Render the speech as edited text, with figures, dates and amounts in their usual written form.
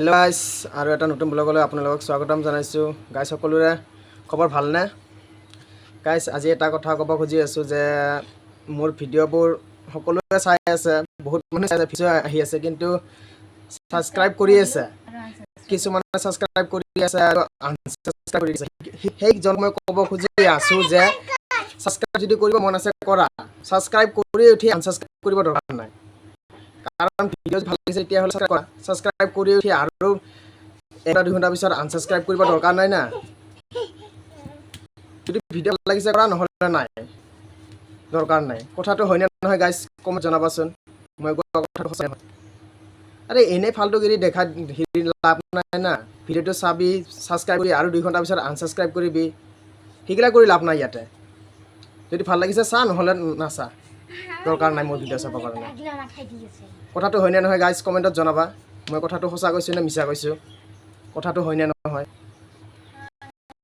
Hello' guys আৰু এটা নতুন ব্লগলৈ আপোনালোকক স্বাগতম জনাইছোঁ। গাইজ সকলোৰে খবৰ ভালনে? গাইজ আজি এটা কথা ক'ব খুজি আছোঁ যে মোৰ ভিডিঅ'বোৰ সকলোৱে চাই আছে, বহুত মানুহে চাই ভিডিঅ' আহি আছে, কিন্তু ছাবস্ক্ৰাইব কৰি আছে, কিছুমানে ছাবস্ক্ৰাইব কৰি আছে আৰু আনছাবস্ক্ৰাইব কৰি আছে। সেইজন মই ক'ব খুজি আছোঁ যে ছাবস্ক্ৰাইব যদি কৰিব মন আছে কৰা, ছাবস্ক্ৰাইব কৰি উঠি আনছাবস্ক্ৰাইব কৰিব দৰকাৰ নাই। কাৰণ ভিডিঅ' ভাল লাগিছে তেতিয়াহ'লে ছাবস্ক্ৰাইব কৰি উঠি আৰু 1-2 ঘণ্টাৰ পিছত আনছাবস্ক্ৰাইব কৰিব দৰকাৰ নাই না। যদি ভিডিঅ' ভাল লাগিছে কৰা, নহ'লে নাই, দৰকাৰ নাই। কথাটো হয়নে নহয় গাইজ কমেণ্ট জনাবাচোন। মই কোৱা কথাটো সঁচাই হয়। আৰে এনেই ফাল্টুগিৰি দেখা লাভ নাই না। ভিডিঅ'টো চাবি, ছাবস্ক্ৰাইব কৰি আৰু 2 ঘণ্টাৰ পিছত আনছাবস্ক্ৰাইব কৰিবি, সেইগিলা কৰি লাভ নাই ইয়াতে। যদি ভাল লাগিছে চা, নহ'লে নাচা, দৰকাৰ নাই মোৰ ভিডিঅ' চাবৰ কাৰণে। কথাটো হয়নে নহয় গাইজ কমেণ্টত জনাবা। মই কথাটো সঁচা কৈছোঁ নে মিছা কৈছোঁ, কথাটো হয়নে নহয়।